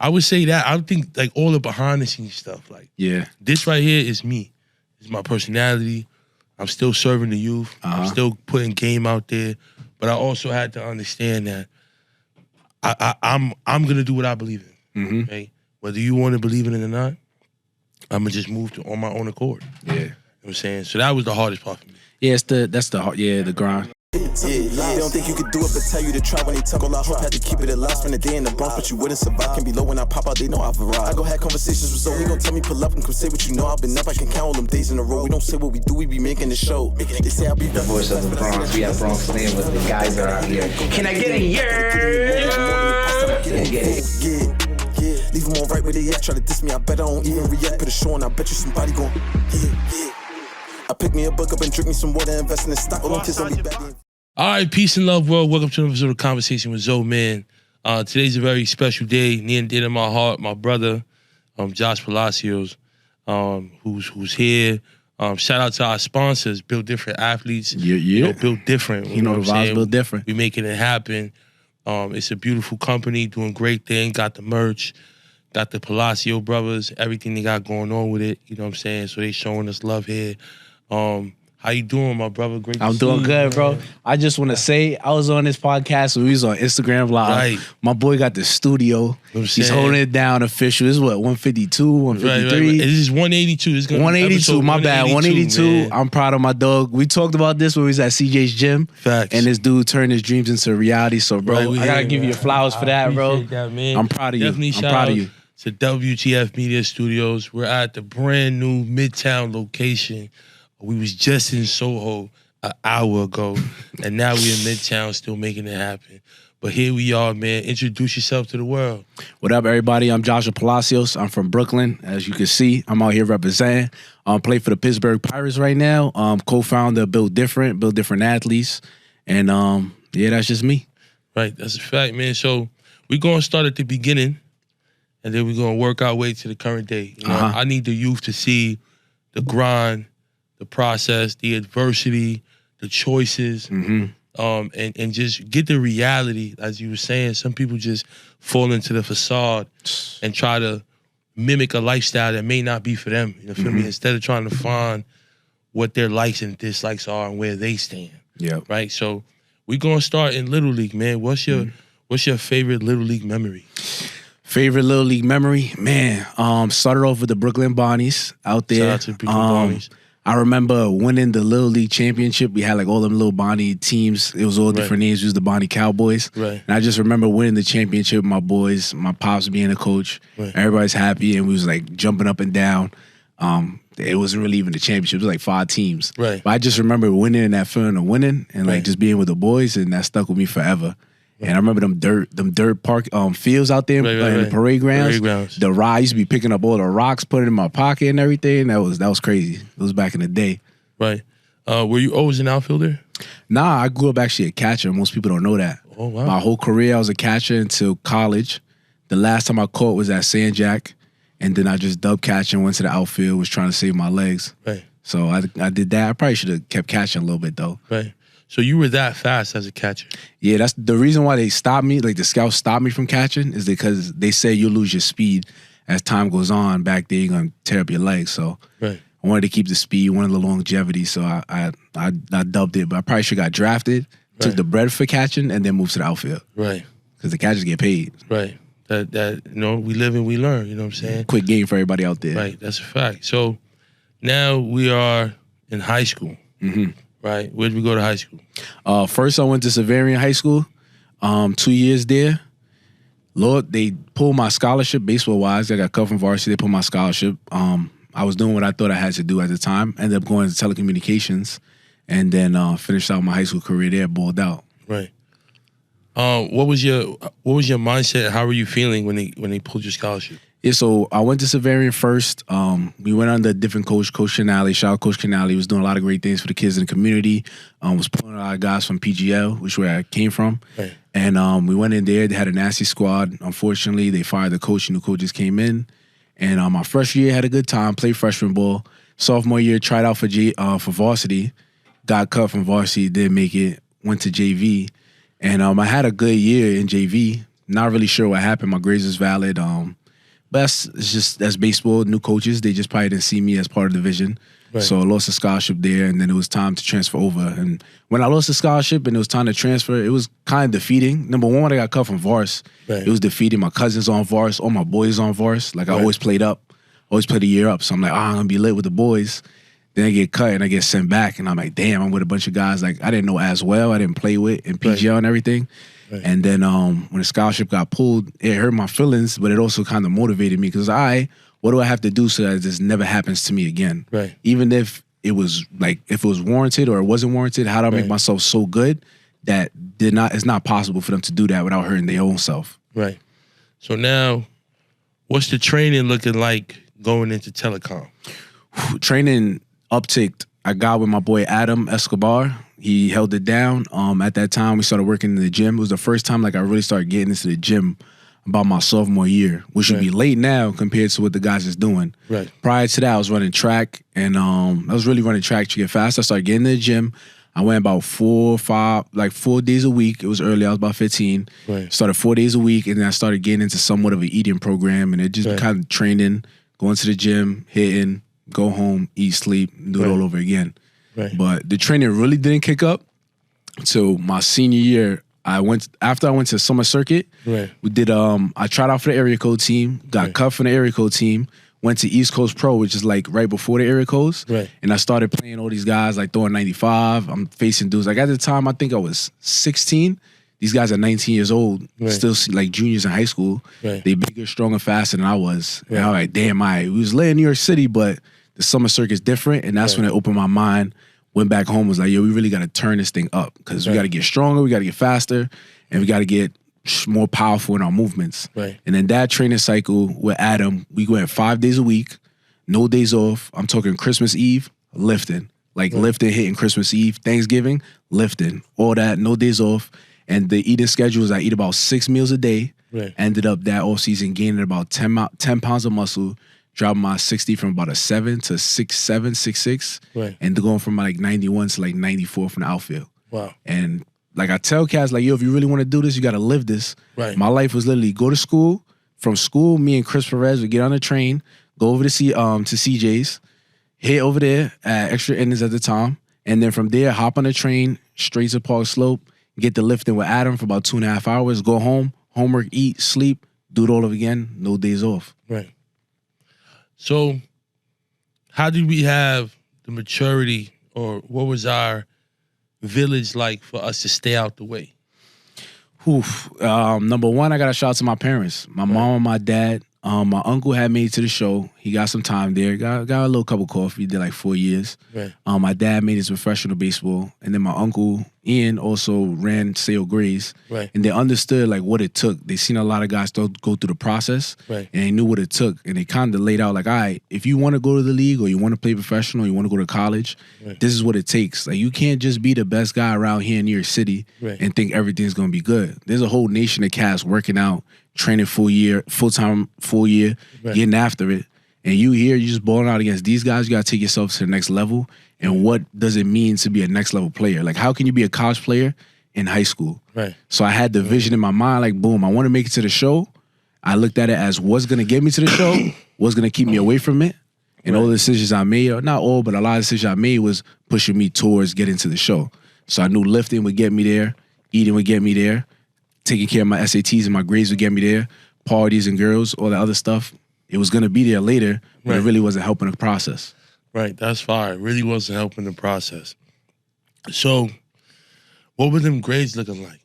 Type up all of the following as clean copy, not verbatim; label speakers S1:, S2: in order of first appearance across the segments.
S1: I would say that. I think like all the behind the scenes stuff. Like this right here is me. It's my personality. I'm still serving the youth. I'm still putting game out there. But I also had to understand that I'm gonna do what I believe in. Okay? Whether you want to believe in it or not, I'm gonna just move on my own accord.
S2: Yeah.
S1: You know what I'm saying? So that was the hardest part for me.
S2: Yeah, the grind.
S3: They don't think you could do it, but tell you to try when they talk all I hope had to keep it at last. Spend a day in the Bronx, but you wouldn't survive. Can be low when I pop out, they know I've arrived. I go have conversations with Zoe, he gon' tell me pull up and come say what you know. I've been up, I can count all them days in a row. We don't say what we do, we be making the show. They say I'll be
S4: the voice of the Bronx. We have Bronx Slam with the guys that are out here. Can I get a yeah?
S3: Yeah. Leave them all right where they at. Try to diss me, I bet I don't even react. Put a show on, I bet you somebody gon' I pick me a book up and drink me some water, invest in the stock. All them kids on me back in.
S1: All right, peace and love, world. Welcome to another episode of Conversation with Zoe, man. Today's a very special day, near and dear to my heart. My brother, Josh Palacios, who's here. Shout out to our sponsors, Built Different Athletes.
S2: Yeah.
S1: You know, Built Different.
S2: You know the vibes Built Different.
S1: We making it happen. It's a beautiful company doing great things. Got the merch, got the Palacio brothers, everything they got going on with it. You know what I'm saying? So they showing us love here. How you doing, my brother? Great to see you.
S2: I'm doing good, bro. I just want to say, I was on this podcast, we was on Instagram Live.
S1: Right.
S2: My boy got the studio. He's holding it down official. This is what, 152, 153?
S1: Right. This is 182. It's gonna
S2: 182, my bad, 182.
S1: Man.
S2: I'm proud of my dog. We talked about this when we was at CJ's gym.
S1: Facts.
S2: And this dude turned his dreams into reality. So, bro, I got to give you your flowers for that, bro.
S1: That, man.
S2: I'm proud of you.
S1: Definitely
S2: I'm proud of you.
S1: To WTF Media Studios. We're at the brand new Midtown location. We was just in Soho an hour ago, and now we're in Midtown still making it happen. But here we are, man. Introduce yourself to the world.
S2: What up, everybody? I'm Joshua Palacios. I'm from Brooklyn. As you can see, I'm out here representing. Play for the Pittsburgh Pirates right now. Co-founder of Built Different Athletes. And, yeah, that's just me.
S1: Right, that's a fact, man. So we're going to start at the beginning, and then we're going to work our way to the current day. You know, I need the youth to see the grind, the process, the adversity, the choices, and just get the reality. As you were saying, some people just fall into the facade and try to mimic a lifestyle that may not be for them. You know, feel me? Instead of trying to find what their likes and dislikes are and where they stand.
S2: Yeah.
S1: Right. So we're gonna start in Little League, man. What's your favorite Little League memory?
S2: Favorite Little League memory? Man, started off with the Brooklyn Bonnies out there.
S1: Shout out to the Brooklyn Bonnies.
S2: I remember winning the Little League championship. We had like all them little Bonnie teams. It was all different names. It was the Bonnie Cowboys.
S1: Right.
S2: And I just remember winning the championship with my boys, my pops being a coach. Right. Everybody's happy, and we was like jumping up and down. It wasn't really even a championship. It was like 5 teams.
S1: Right.
S2: But I just remember winning in that feeling of winning and like just being with the boys, and that stuck with me forever. And I remember them dirt park fields out there in the parade grounds. The ride, I used to be picking up all the rocks, putting it in my pocket and everything. That was crazy. It was back in the day.
S1: Right. Were you always an outfielder?
S2: Nah, I grew up actually a catcher. Most people don't know that.
S1: Oh, wow.
S2: My whole career, I was a catcher until college. The last time I caught was at San Jack, and then I just dub catching, went to the outfield, was trying to save my legs.
S1: Right.
S2: So I did that. I probably should have kept catching a little bit, though.
S1: Right. So you were that fast as a catcher?
S2: Yeah, that's the reason why they stopped me. Like the scouts stopped me from catching is because they say you'll lose your speed as time goes on. Back there, you're gonna tear up your legs. So I wanted to keep the speed, wanted the longevity. So I dubbed it, but I probably should have got drafted, took the bread for catching, and then moved to the outfield. Right. Because the catchers get paid.
S1: Right. That you know, we live and we learn. You know what I'm saying?
S2: Quick game for everybody out there.
S1: Right. That's a fact. So now we are in high school. Right. Where did we go to high school?
S2: First, I went to Severian High School. 2 years there. Lord, they pulled my scholarship baseball-wise. I got cut from varsity. They pulled my scholarship. I was doing what I thought I had to do at the time. Ended up going to telecommunications, and then finished out my high school career there. Balled out. Right.
S1: What was your mindset? How were you feeling when they pulled your scholarship?
S2: Yeah, so I went to Severian first. We went under a different coach, Coach Canale. Shout out Coach Canale. He was doing a lot of great things for the kids in the community. Was pulling a lot of guys from PGL, which is where I came from. Right. And we went in there. They had a nasty squad. Unfortunately, they fired the coach. New coaches came in. And my freshman year, had a good time. Played freshman ball. Sophomore year, tried out for varsity. Got cut from varsity. Didn't make it. Went to JV. And I had a good year in JV. Not really sure what happened. My grades was valid. But that's baseball. New coaches, they just probably didn't see me as part of the vision.
S1: Right.
S2: So I lost a scholarship there, and then it was time to transfer over. And when I lost the scholarship and it was time to transfer, it was kind of defeating. Number one, when I got cut from Vars,
S1: Right.
S2: it was defeating. My cousins on Vars, all my boys on Vars. Like I always played a year up. So I'm like, I'm gonna be lit with the boys. Then I get cut and I get sent back, and I'm like, damn, I'm with a bunch of guys like I didn't know as well, I didn't play with in PGL and everything. Right. And then when the scholarship got pulled, it hurt my feelings, but it also kind of motivated me because what do I have to do so that this never happens to me again?
S1: Right.
S2: Even if it was warranted or it wasn't warranted, how do I make myself so good that it's not possible for them to do that without hurting their own self?
S1: Right. So now, what's the training looking like going into telecom?
S2: Training upticked. I got with my boy Adam Escobar. He held it down. At that time, we started working in the gym. It was the first time I really started getting into the gym about my sophomore year, which would be late now compared to what the guys is doing.
S1: Right.
S2: Prior to that, I was running track, and I was really running track to get fast. I started getting in the gym. I went about 4 days a week. It was early. I was about 15.
S1: Right.
S2: Started 4 days a week, and then I started getting into somewhat of an eating program, and it just kind of training, going to the gym, hitting, go home, eat, sleep, do it all over again.
S1: Right.
S2: But the training really didn't kick up until my senior year. After I went to summer circuit.
S1: Right.
S2: We did. I tried out for the area code team. Got cut from the area code team. Went to East Coast Pro, which is like right before the area codes.
S1: Right.
S2: And I started playing all these guys like throwing 95. I'm facing dudes like at the time I think I was 16. These guys are 19 years old, still like juniors in high school.
S1: Right.
S2: They bigger, stronger, faster than I was.
S1: Right.
S2: And I was like, damn, we was laying in New York City, but the summer circuit's different, and that's when it opened my mind. Went back home, was like, yo, we really got to turn this thing up because we got to get stronger, we got to get faster, and we got to get more powerful in our movements.
S1: Right.
S2: And then that training cycle with Adam, we went 5 days a week, no days off. I'm talking Christmas Eve, lifting. Lifting, hitting Christmas Eve, Thanksgiving, lifting. All that, no days off. And the eating schedule is I eat about 6 meals a day.
S1: Right.
S2: Ended up that off season gaining about 10 pounds of muscle, dropping my 60 from about a 7 to 6'7", 6'6",
S1: right.
S2: and going from like 91 to like 94 from the outfield.
S1: Wow.
S2: And like I tell cats, like, yo, if you really want to do this, you got to live this.
S1: Right.
S2: My life was literally go to school. From school, me and Chris Perez would get on the train, go over to CJ's, hit over there at extra innings at the time, and then from there, hop on the train, straight to Park Slope, get the lifting with Adam for about 2.5 hours, go home, homework, eat, sleep, do it all over again, no days off.
S1: Right. So, how did we have the maturity, or what was our village like for us to stay out the way?
S2: Number one, I got to shout out to my parents, my mom and my dad. My uncle had made it to the show. He got some time there. Got a little cup of coffee. Did like 4 years.
S1: Right.
S2: My dad made his professional baseball, and then my uncle Ian also ran Sale Grays.
S1: Right.
S2: And they understood like what it took. They seen a lot of guys go through the process.
S1: Right.
S2: And they knew what it took. And they kind of laid out like, all right, if you want to go to the league or you want to play professional, you want to go to college, this is what it takes. Like you can't just be the best guy around here in New York City and think everything's gonna be good. There's a whole nation of cats working out, training full year, getting after it. And you here, you just balling out against these guys. You got to take yourself to the next level. And what does it mean to be a next level player? Like, how can you be a college player in high school?
S1: Right.
S2: So I had the vision in my mind, like, boom, I want to make it to the show. I looked at it as what's going to get me to the show, what's going to keep me away from it. And all the decisions I made, or not all, but a lot of decisions I made was pushing me towards getting to the show. So I knew lifting would get me there, eating would get me there, taking care of my SATs and my grades would get me there, parties and girls, all that other stuff. It was going to be there later, but it really wasn't helping the process. Right,
S1: that's fire. It really wasn't helping the process. So, what were them grades looking like?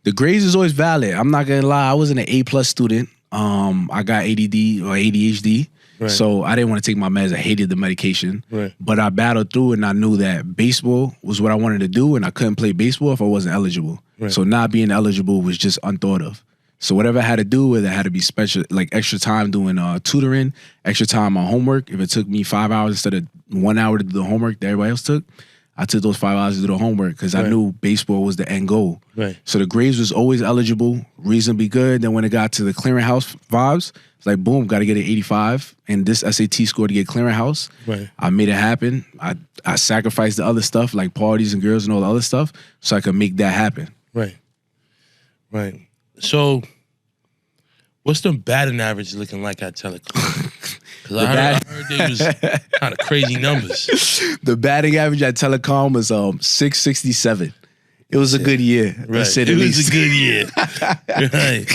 S2: The grades is always valid. I'm not going to lie. I wasn't an A+ student. I got ADD or ADHD. Right. So I didn't want to take my meds. I hated the medication. Right. But I battled through and I knew that baseball was what I wanted to do, and I couldn't play baseball if I wasn't eligible. Right. So not being eligible was just unthought of. So whatever I had to do with it had to be special, like extra time doing tutoring, extra time on homework. If it took me 5 hours instead of 1 hour to do the homework that everybody else took, I took those 5 hours to do the homework because I knew baseball was the end goal. Right. So the grades was always eligible, reasonably good. Then when it got to the clearinghouse vibes, it's like, boom, got to get an 85. And this SAT score to get clearinghouse. Right. I made it happen. I sacrificed the other stuff like parties and girls and all the other stuff so I could make that happen.
S1: Right. Right. So What's the batting average looking like at Telecom? Because I heard they was kind of crazy numbers.
S2: The batting average at Telecom was 667. It was a good year.
S1: Right. It was a good year. Right.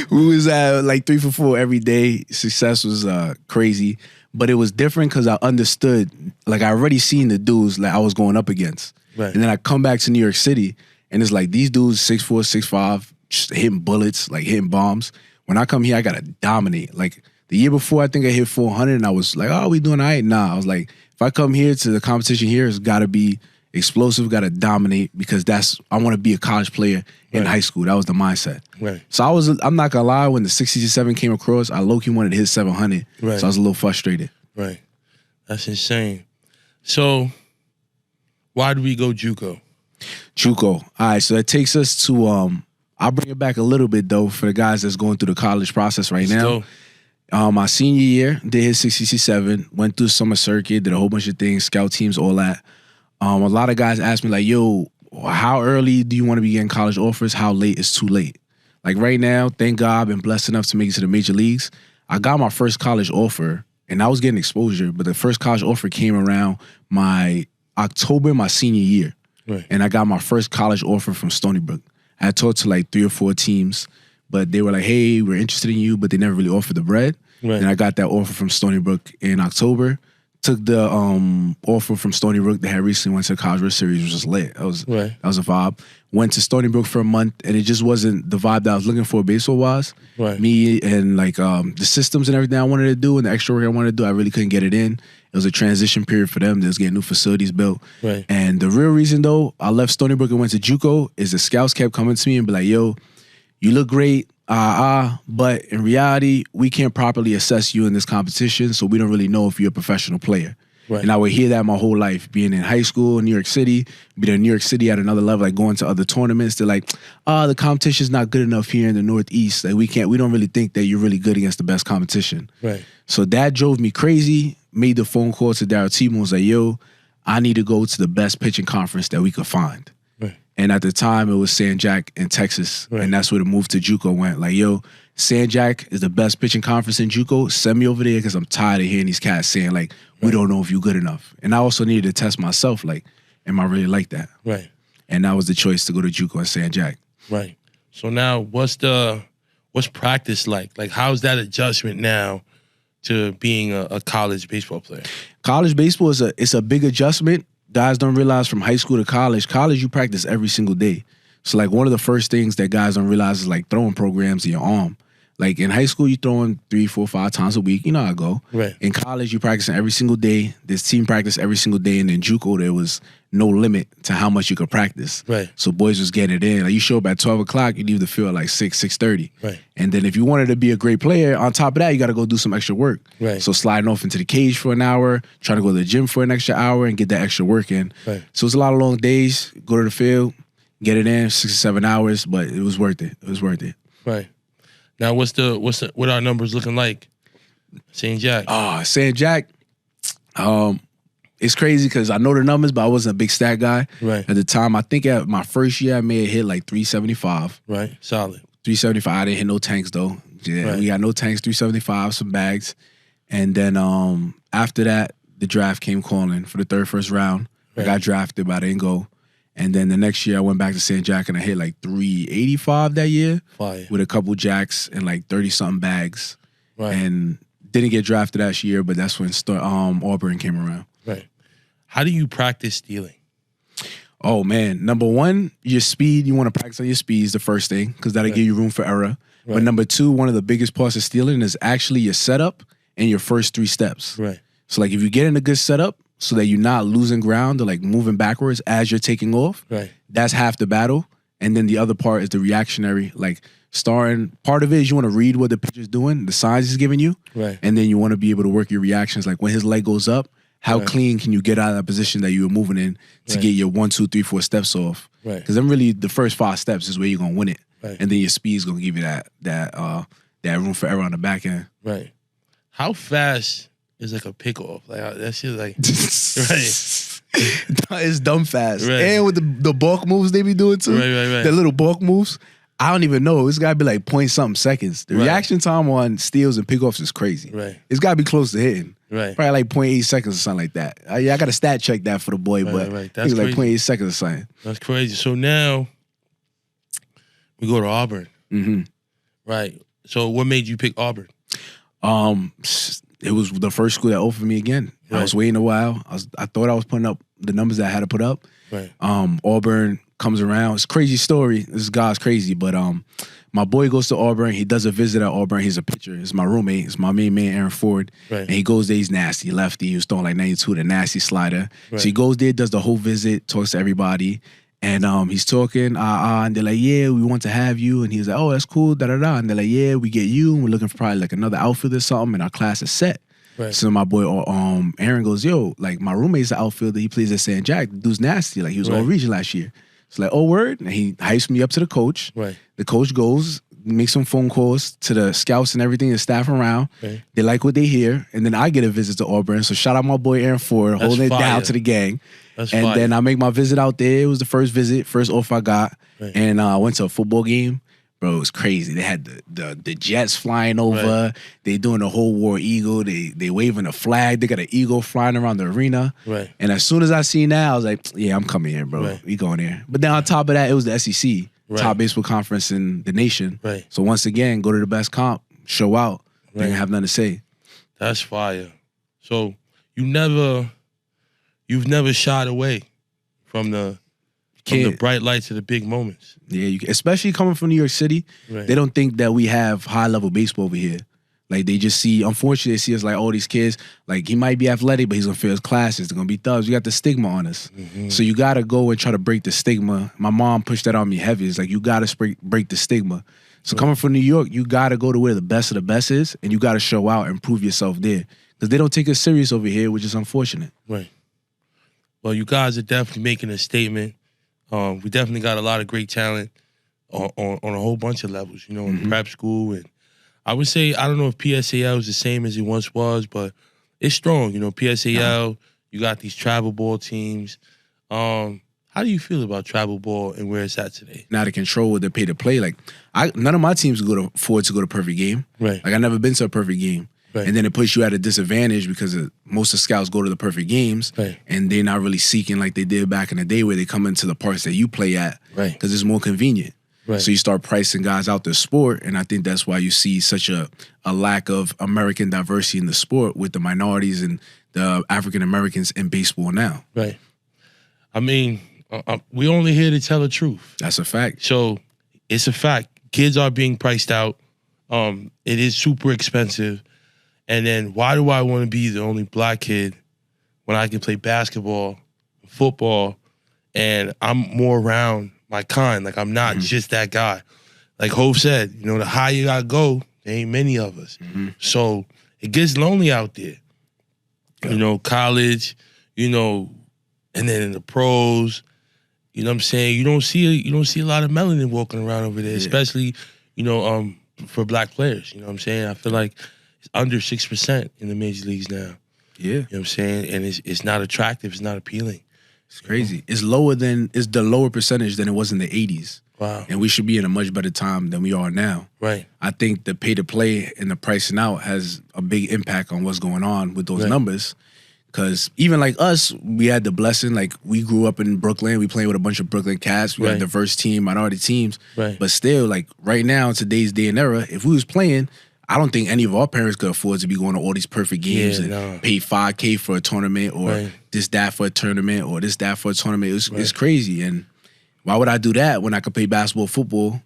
S2: We was at like 3 for 4 every day. Success was crazy. But it was different because I understood, like I already seen the dudes like I was going up against.
S1: Right.
S2: And then I come back to New York City and it's like these dudes 6'4", 6'5", just hitting bullets, like hitting bombs. When I come here, I gotta dominate. Like the year before, I think I hit 400 and I was like, oh, we doing all right? Nah, I was like, if I come here to the competition here, it's gotta be explosive, gotta dominate because I want to be a college player in high school. That was the mindset.
S1: Right.
S2: So I'm not gonna lie, when the 67 came across, I low-key wanted to hit 700.
S1: Right.
S2: So I was a little frustrated.
S1: Right. That's insane. So why do we go Juco?
S2: Juco. All right, so that takes us to I'll bring it back a little bit though for the guys that's going through the college process right now. My senior year, did hit 67, went through summer circuit, did a whole bunch of things, scout teams, all that. A lot of guys ask me like, yo, how early do you want to be getting college offers? How late is too late? Like right now, thank God I've been blessed enough to make it to the major leagues. I got my first college offer and I was getting exposure, but the first college offer came around my October, my senior year.
S1: Right.
S2: And I got my first college offer from Stony Brook. I had talked to like 3 or 4 teams, but they were like, hey, we're interested in you, but they never really offered the bread.
S1: Right.
S2: And I got that offer from Stony Brook in October. Took the offer from Stony Brook that had recently went to the College World Series, which was lit. That was a vibe. Went to Stony Brook for a month, and it just wasn't the vibe that I was looking for baseball-wise.
S1: Right.
S2: Me and like the systems and everything I wanted to do and the extra work I wanted to do, I really couldn't get it in. It was a transition period for them. They was getting new facilities built.
S1: Right.
S2: And the real reason, though, I left Stony Brook and went to Juco is the scouts kept coming to me and be like, yo, you look great, but in reality, we can't properly assess you in this competition, so we don't really know if you're a professional player.
S1: Right.
S2: And I would hear that my whole life, being in high school in New York City, being in New York City at another level, like going to other tournaments. They're like, the competition's not good enough here in the Northeast. Like we don't really think that you're really good against the best competition.
S1: Right.
S2: So that drove me crazy. Made the phone call to Darryl Tebow and was like, yo, I need to go to the best pitching conference that we could find.
S1: Right.
S2: And at the time, it was San Jac in Texas.
S1: Right.
S2: And that's where the move to Juco went. Like, yo, San Jac is the best pitching conference in Juco. Send me over there because I'm tired of hearing these cats saying, like, we don't know if you're good enough. And I also needed to test myself, like, am I really like that?
S1: Right.
S2: And that was the choice to go to Juco and San Jac.
S1: Right. So now what's practice like? Like, how's that adjustment now to being a college baseball player?
S2: College baseball is a big adjustment. Guys don't realize from high school to college, you practice every single day. So like one of the first things that guys don't realize is like throwing programs in your arm. Like in high school, you throwing 3, 4, 5 times a week. You know how I go.
S1: Right. In
S2: college, you practicing every single day. There's team practice every single day. And in Juco, there was no limit to how much you could practice.
S1: Right.
S2: So boys was getting it in. Like you show up at 12 o'clock, you leave the field at like 6, 6:30.
S1: Right.
S2: And then if you wanted to be a great player, on top of that, you got to go do some extra work.
S1: Right.
S2: So sliding off into the cage for an hour, trying to go to the gym for an extra hour and get that extra work in.
S1: Right.
S2: So it's a lot of long days. Go to the field, get it in, 6 or 7 hours, but it was worth it. It was worth it.
S1: Right. Now, what our numbers looking like? St. Jac.
S2: St. Jac. It's crazy because I know the numbers, but I wasn't a big stat guy.
S1: Right.
S2: At the time, I think at my first year, I may have hit like 375.
S1: Right. Solid.
S2: 375. I didn't hit no tanks though. Yeah,
S1: right.
S2: We got no tanks. 375, some bags, and then after that, the draft came calling for the first round. Right. I got drafted, but I didn't go. And then the next year, I went back to St. Jac and I hit like 385 that year.
S1: Fire.
S2: With a couple jacks and like 30-something bags.
S1: Right.
S2: And didn't get drafted that year, but that's when Auburn came around.
S1: Right. How do you practice stealing?
S2: Oh, man. Number one, your speed. You want to practice on your speed is the first thing because that'll give you room for error. Right. But number two, one of the biggest parts of stealing is actually your setup and your first 3 steps.
S1: Right.
S2: So like if you get in a good setup, so that you're not losing ground or like moving backwards as you're taking off.
S1: Right.
S2: That's half the battle. And then the other part is the reactionary, like starting. Part of it is you want to read what the pitcher's doing, the signs he's giving you.
S1: Right.
S2: And then you want to be able to work your reactions. Like when his leg goes up, how clean can you get out of that position that you were moving in to get your 1, 2, 3, 4 steps off?
S1: Right.
S2: Because then really the first 5 steps is where you're going to win it.
S1: Right.
S2: And then your speed is going to give you that room for error on the back end.
S1: Right. How fast is like a pickoff? Like that shit like right.
S2: It's dumb fast.
S1: Right.
S2: And with the bulk moves they be doing too.
S1: Right.
S2: The little bulk moves. I don't even know. It's got to be like point something seconds. The reaction time on steals and pickoffs is crazy.
S1: Right.
S2: It's got to be close to hitting.
S1: Right.
S2: Probably like 0.8 seconds or something like that. Yeah, I got to stat check that for the boy, but
S1: That's
S2: it's like
S1: crazy.
S2: 0.8 seconds or something.
S1: That's crazy. So now we go to Auburn.
S2: Mm-hmm.
S1: Right. So what made you pick Auburn?
S2: It was the first school that offered me again.
S1: Right.
S2: I was waiting a while. I thought I was putting up the numbers that I had to put up.
S1: Right.
S2: Auburn comes around. It's a crazy story. This guy's crazy, but my boy goes to Auburn. He does a visit at Auburn. He's a pitcher. It's my roommate. It's my main man, Aaron Ford.
S1: Right.
S2: And he goes there. He's nasty, lefty. He was throwing like 92, the nasty slider.
S1: Right.
S2: So he goes there, does the whole visit, talks to everybody. And he's talking, and they're like, yeah, we want to have you. And he's like, oh, that's cool, da-da-da. And they're like, yeah, we get you. And we're looking for probably like another outfielder or something. And our class is set.
S1: Right.
S2: So my boy Aaron goes, yo, like my roommate's an outfielder. He plays at St. Jack. The dude's nasty. Like he was all region last year. It's like, oh, word. And he hypes me up to the coach.
S1: Right.
S2: The coach goes, makes some phone calls to the scouts and everything, the staff around.
S1: Right.
S2: They like what they hear. And then I get a visit to Auburn. So shout out my boy Aaron Ford, holding it down to the gang.
S1: That's
S2: and
S1: fire.
S2: then I make my visit out there. It was the first visit, first offer I got.
S1: Right.
S2: And I went to a football game. Bro, it was crazy. They had the jets flying over.
S1: Right.
S2: They doing the whole war eagle. They waving a flag. They got an eagle flying around the arena.
S1: Right.
S2: And as soon as I seen that, I was like, yeah, I'm coming here, bro.
S1: Right.
S2: We going there. But then on top of that, it was the SEC,
S1: Right.
S2: top baseball conference in the nation.
S1: Right.
S2: So once again, go to the best comp, show out. They
S1: Right.
S2: didn't have nothing to say.
S1: That's fire. So you've never shied away from the bright lights of the big moments.
S2: Yeah, especially coming from New York City,
S1: Right.
S2: they don't think that we have high level baseball over here. Like they just see, unfortunately, they see us like all these kids. Like he might be athletic, but he's gonna fail his classes. They're gonna be thugs. We got the stigma on us, so you gotta go and try to break the stigma. My mom pushed that on me heavy. It's like you gotta break the stigma. So coming from New York, you gotta go to where the best of the best is, and you gotta show out and prove yourself there. Because they don't take us serious over here, which is unfortunate.
S1: Right. Well, you guys are definitely making a statement. We definitely got a lot of great talent on a whole bunch of levels, in prep school. And I would say, I don't know if PSAL is the same as it once was, but it's strong. PSAL, you got these travel ball teams. How do you feel about travel ball and where it's at today?
S2: Not to control what they pay to play. Like none of my teams go to afford to go to perfect game.
S1: Right.
S2: Like I never been to a perfect game.
S1: Right.
S2: And then it puts you at a disadvantage because most of the scouts go to the perfect games,
S1: Right.
S2: and they're not really seeking like they did back in the day where they come into the parts that you play at,
S1: Right.
S2: because it's more convenient.
S1: Right.
S2: So you start pricing guys out the sport, and I think that's why you see such a lack of American diversity in the sport with the minorities and the African Americans in baseball now.
S1: Right. I mean, we only here to tell the truth.
S2: That's a fact.
S1: So it's a fact. Kids are being priced out. It is super expensive. And then why do I want to be the only black kid when I can play basketball, football, and I'm more around my kind? Like I'm not just that guy. Like Hov said, the higher you gotta go, there ain't many of us. So it gets lonely out there. College, and then in the pros, you know what I'm saying? You don't see a lot of melanin walking around over there, especially, for black players. You know what I'm saying? I feel like it's under 6% in the major leagues now.
S2: Yeah.
S1: You know what I'm saying? And it's not attractive, it's not appealing.
S2: It's crazy. It's the lower percentage than it was in the 80s.
S1: Wow.
S2: And we should be in a much better time than we are now.
S1: Right.
S2: I think the pay to play and the pricing out has a big impact on what's going on with those numbers. Because even like us, we had the blessing. Like we grew up in Brooklyn. We playing with a bunch of Brooklyn cats. We had diverse team, minority teams.
S1: Right.
S2: But still, like right now, in today's day and era, if we was playing, I don't think any of our parents could afford to be going to all these perfect games and pay $5K for a tournament or that for a tournament or that for a tournament. It's crazy. And why would I do that when I could play basketball, football,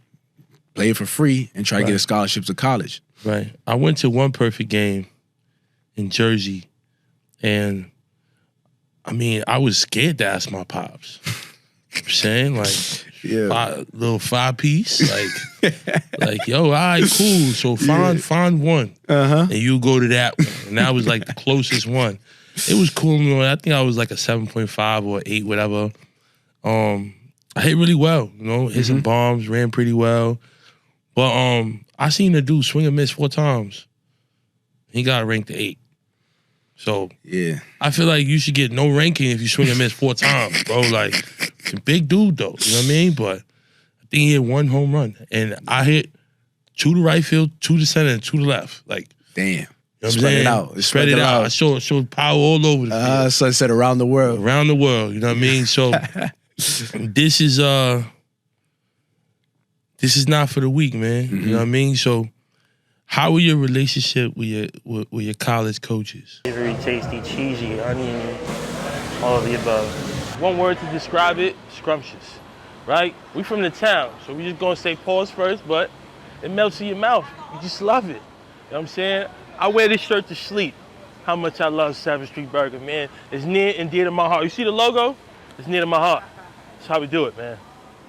S2: play it for free, and try to get a scholarship to college?
S1: Right. I went to one perfect game in Jersey, and I mean, I was scared to ask my pops. You know what I'm saying? Like, little 5-piece, like, yo, all right, cool. So find one, and you go to that one, and that was like the closest one. It was cool. I think I was like a 7.5 or 8, whatever. I hit really well, hit some bombs, ran pretty well, but I seen the dude swing and miss 4 times. He got ranked 8. So I feel like you should get no ranking if you swing and miss 4 times, bro. Like, it's a big dude though, you know what I mean? But at think he hit 1 home run. And I hit 2 to right field, 2 to center, and 2 to left. Like,
S2: Damn.
S1: you know what
S2: Spread
S1: I'm
S2: it
S1: saying?
S2: out.
S1: Spread it out. I showed power all over the field.
S2: Sunset around the world.
S1: Around the world, you know what I mean? So this is not for the weak, man.
S2: Mm-hmm.
S1: You know what I mean? So how are your relationship with your college coaches?
S5: Very tasty, cheesy, onion, all of the above. One word to describe it, scrumptious, right? We from the town, so we just gonna say pause first, but it melts in your mouth. You just love it. You know what I'm saying? I wear this shirt to sleep. How much I love 7th Street Burger, man. It's near and dear to my heart. You see the logo? It's near to my heart. That's how we do it, man.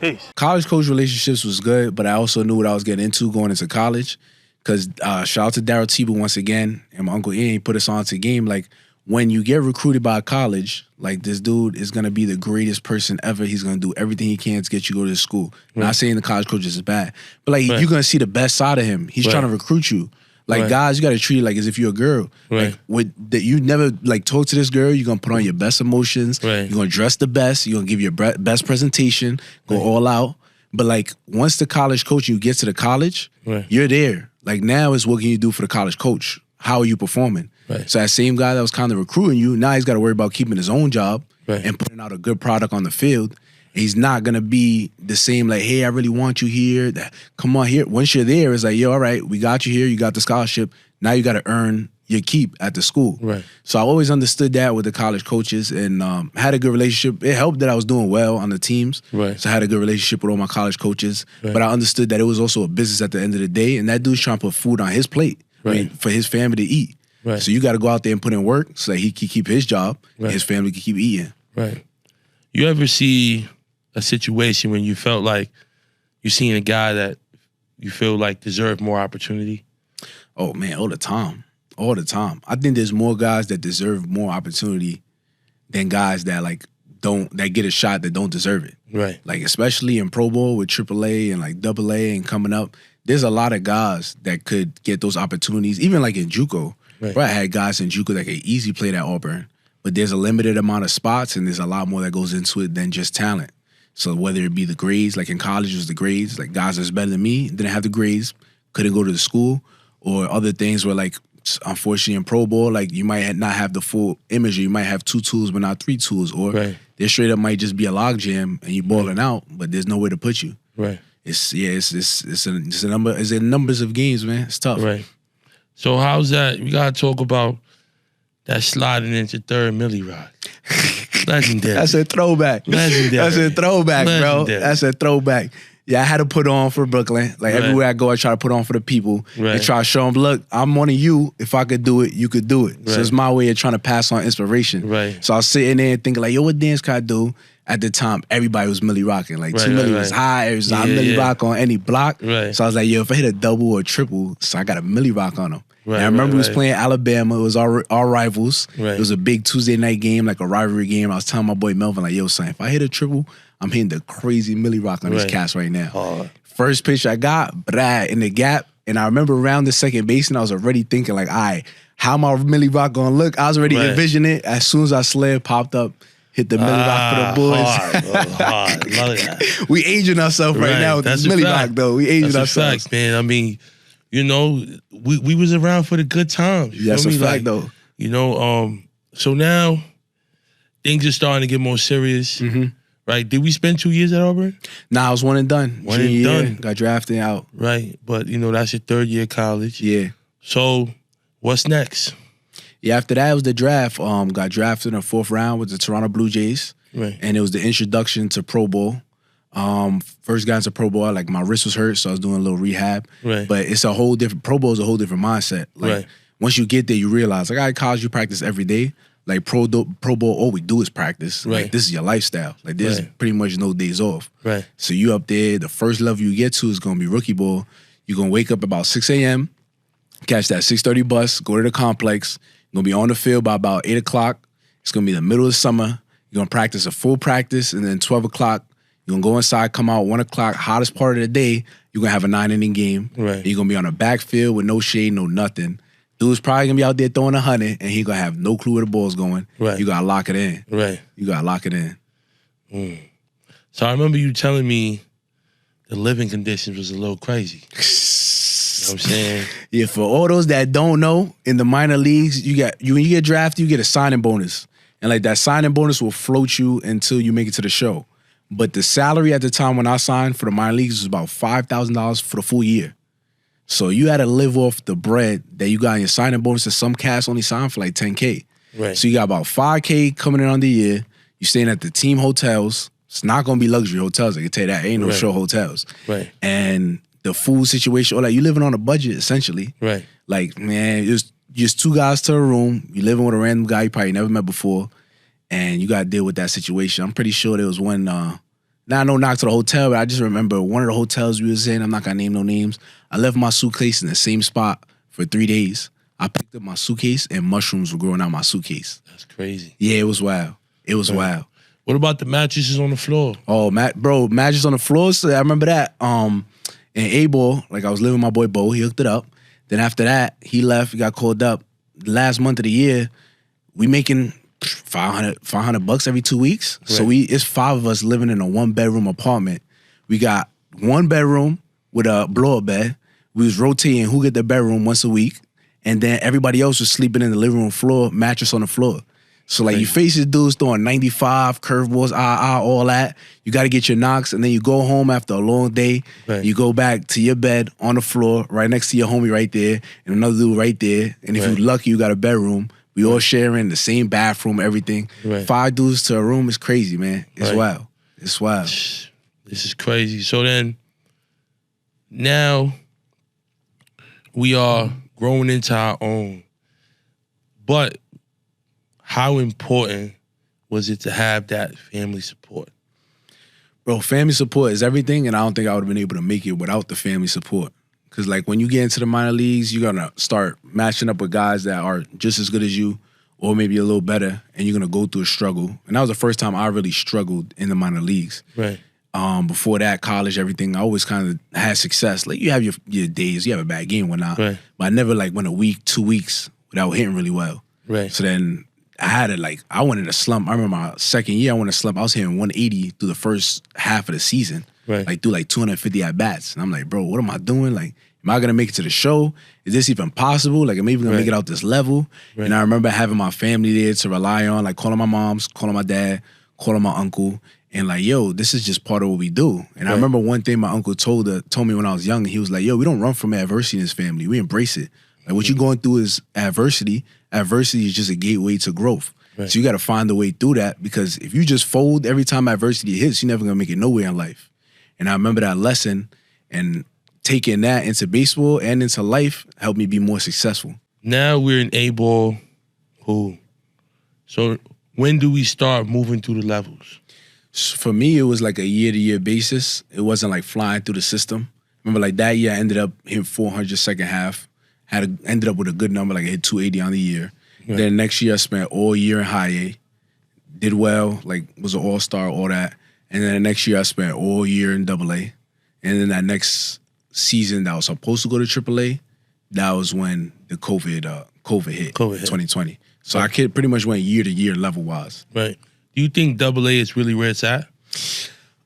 S5: Peace.
S2: College coach relationships was good, but I also knew what I was getting into going into college. Because shout out to Darryl Tebow once again, and my Uncle Ian put us on to game. Like, when you get recruited by a college, like, this dude is going to be the greatest person ever. He's going to do everything he can to get you to go to school.
S1: Right.
S2: Not saying the college coaches is bad, but, like,
S1: Right.
S2: you're going to see the best side of him. He's
S1: Right.
S2: trying to recruit you. Like,
S1: Right.
S2: guys, you got to treat it like as if you're a girl.
S1: Right.
S2: Like, you never, like, talk to this girl. You're going to put on your best emotions.
S1: Right.
S2: You're going to dress the best. You're going to give your best presentation. Go
S1: Right.
S2: all out. But, like, once the college coach, you get to the college,
S1: Right.
S2: you're there. Like, now is what can you do for the college coach? How are you performing?
S1: Right.
S2: So that same guy that was kind of recruiting you, now he's got to worry about keeping his own job
S1: Right.
S2: and putting out a good product on the field. He's not going to be the same, like, hey, I really want you here. Come on here. Once you're there, it's like, yo, all right, we got you here. You got the scholarship. Now you got to earn your keep at the school.
S1: Right.
S2: So I always understood that with the college coaches and had a good relationship. It helped that I was doing well on the teams.
S1: Right.
S2: So I had a good relationship with all my college coaches.
S1: Right.
S2: But I understood that it was also a business at the end of the day. And that dude's trying to put food on his plate
S1: Right.
S2: for his family to eat.
S1: Right.
S2: So you got to go out there and put in work so that he can keep his job
S1: Right.
S2: and his family can keep eating.
S1: Right. You ever see a situation when you felt like you seen a guy that you feel like deserved more opportunity?
S2: Oh, man, all the time. All the time. I think there's more guys that deserve more opportunity than guys that, like, that get a shot that don't deserve it.
S1: Right.
S2: Like, especially in Pro Bowl with AAA and, like, AA and coming up, there's a lot of guys that could get those opportunities. Even, like, in Juco.
S1: Right.
S2: Bro, I had guys in Juco that could easily play at Auburn. But there's a limited amount of spots, and there's a lot more that goes into it than just talent. So whether it be the grades, like in college it was the grades, like guys that's better than me, didn't have the grades, couldn't go to the school, or other things where, like, unfortunately in Pro Bowl, like, you might not have the full imagery. You might have 2 tools but not 3 tools, or
S1: Right.
S2: there straight up might just be a log jam and you balling out, but there's nowhere to put you.
S1: Right.
S2: It's a numbers of games, man. It's tough.
S1: Right. So how's that? We gotta talk about that sliding into third Millie Rock. Legendary.
S2: That's a throwback.
S1: Legendary.
S2: That's a throwback, bro.
S1: Legendary.
S2: That's a throwback. Yeah, I had to put on for Brooklyn. Like,
S1: Right.
S2: everywhere I go, I try to put on for the people.
S1: Right.
S2: And try to show them, look, I'm one of you. If I could do it, you could do it.
S1: Right.
S2: So it's my way of trying to pass on inspiration.
S1: Right.
S2: So I was sitting there thinking, like, yo, what dance can I do? At the time, everybody was Millie rocking. Like,
S1: Right,
S2: 2 Millie
S1: right,
S2: was
S1: right.
S2: high. It was Millie
S1: yeah.
S2: rock on any block.
S1: Right.
S2: So I was like, yo, if I hit a double or triple, so I got a Millie rock on them.
S1: Right,
S2: and I remember
S1: right,
S2: we was
S1: right.
S2: playing Alabama. It was our rivals.
S1: Right.
S2: It was a big Tuesday night game, like a rivalry game. I was telling my boy Melvin, like, yo, son, if I hit a triple, I'm hitting the crazy Millie rock on
S1: Right.
S2: these cats right now.
S1: Hard.
S2: First pitch I got, in the gap. And I remember around the second baseman, I was already thinking, like, all right, how my Millie rock gonna look? I was already
S1: Right.
S2: envisioning it. As soon as I slid, popped up, hit the Millie rock for the boys.
S1: Hard, bro, hard. Love that.
S2: We aging ourselves right now with
S1: That's
S2: this
S1: a
S2: Millie
S1: fact.
S2: rock, though. We aging
S1: That's a
S2: ourselves.
S1: fact, man. I mean, you know, we was around for the good times. You
S2: That's
S1: feel
S2: a
S1: me?
S2: fact,
S1: Like,
S2: though.
S1: you know, so now things are starting to get more serious.
S2: Mm-hmm.
S1: Right? Did we spend 2 years at Auburn?
S2: Nah, I was one and done.
S1: One and
S2: Junior year,
S1: done.
S2: got drafted out.
S1: Right. But, you know, that's your 3rd year of college.
S2: Yeah.
S1: So what's next?
S2: Yeah, after that was the draft. Got drafted in the 4th round with the Toronto Blue Jays.
S1: Right.
S2: And it was the introduction to Pro Bowl. First got into Pro Bowl, like, my wrist was hurt, so I was doing a little rehab.
S1: Right.
S2: But it's a whole different, Pro Bowl is a whole different mindset. Like,
S1: Right.
S2: once you get there, you realize, like, at college, you practice every day. Like, Pro Bowl, all we do is practice.
S1: Right.
S2: Like, this is your lifestyle. Like, there's
S1: Right.
S2: pretty much no days off.
S1: Right.
S2: So you up there, the first level you get to is going to be rookie ball. You're going to wake up about 6 a.m., catch that 6:30 bus, go to the complex. You're going to be on the field by about 8 o'clock. It's going to be the middle of the summer. You're going to practice a full practice, and then 12 o'clock, you're going to go inside, come out 1 o'clock, hottest part of the day, you're going to have a 9-inning game.
S1: Right.
S2: And you're going to be on a backfield with no shade, no nothing. Dude's probably going to be out there throwing 100, and he going to have no clue where the ball's going.
S1: Right.
S2: You got to lock it in.
S1: Right.
S2: You got to lock it in.
S1: So I remember you telling me the living conditions was a little crazy. You know what I'm saying?
S2: Yeah, for all those that don't know, in the minor leagues, when you get drafted, you get a signing bonus. And like that signing bonus will float you until you make it to the show. But the salary at the time when I signed for the minor leagues was about $5,000 for the full year. So you had to live off the bread that you got in your signing bonus, and some cats only signed for like $10K.
S1: Right.
S2: So you got about $5K coming in on the year. You're staying at the team hotels. It's not gonna be luxury hotels, I can tell you that. Ain't no show hotels.
S1: Right.
S2: And the food situation, or like you living on a budget essentially.
S1: Right.
S2: Like, man, it's just two guys to a room. You living with a random guy you probably never met before, and you got to deal with that situation. I'm pretty sure there was one. Now, no knock to the hotel, but I just remember one of the hotels we was in. I'm not gonna name no names. I left my suitcase in the same spot for 3 days. I picked up my suitcase, and mushrooms were growing out my suitcase.
S1: That's crazy.
S2: Yeah, it was wild. It was wild.
S1: What about the mattresses on the floor?
S2: Oh, mattress on the floor. So I remember that. In A-ball, like I was living with my boy Bo, he hooked it up. Then after that, he left, he got called up. The last month of the year, we making $500 every 2 weeks. Right. So it's 5 of us living in a 1-bedroom apartment. We got 1 bedroom with a blow-up bed. We was rotating who get the bedroom once a week. And then everybody else was sleeping in the living room floor, mattress on the floor. So like you face these dudes throwing 95, curveballs, all that. You got to get your knocks, and then you go home after a long day. Right. You go back to your bed on the floor, right next to your homie right there, and another dude right there. And if you're lucky, you got a bedroom. We all sharing the same bathroom, everything. Right. 5 dudes to a room is crazy, man. It's wild. It's wild.
S1: This is crazy. So then, now we are growing into our own, but how important was it to have that family support?
S2: Bro, family support is everything, and I don't think I would have been able to make it without the family support. Because, like, when you get into the minor leagues, you're going to start matching up with guys that are just as good as you or maybe a little better, and you're going to go through a struggle. And that was the first time I really struggled in the minor leagues.
S1: Right.
S2: Before that, college, everything, I always kind of had success. Like, you have your days, you have a bad game, whatnot. Right. But I never, like, went a week, 2 weeks without hitting really well.
S1: Right.
S2: So then I had it, like, I went in a slump. I remember my second year, I went in a slump. I was hitting 180 through the first half of the season. Right. Like, through, like, 250 at-bats. And I'm like, bro, what am I doing? Like, am I going to make it to the show? Is this even possible? Like, am I even going to make it out this level? Right. And I remember having my family there to rely on, like, calling my moms, calling my dad, calling my uncle, and like, yo, this is just part of what we do. And I remember one thing my uncle told me when I was young, he was like, yo, we don't run from adversity in this family. We embrace it. Like, what you're going through is adversity. Adversity is just a gateway to growth. Right. So you got to find a way through that, because if you just fold every time adversity hits, you're never going to make it nowhere in life. And I remember that lesson, and taking that into baseball and into life helped me be more successful.
S1: Now we're in A-ball. So when do we start moving through the levels?
S2: For me, it was like a year-to-year basis. It wasn't like flying through the system. Remember, like that year, I ended up hitting 400 second half. Ended up with a good number, like I hit 280 on the year. Right. Then next year, I spent all year in high A. Did well, like was an all-star, all that. And then the next year, I spent all year in AA. And then that next season that was supposed to go to AAA, that was when the COVID hit, 2020. So I pretty much went year to year level-wise.
S1: Right. Do you think AA is really where it's at?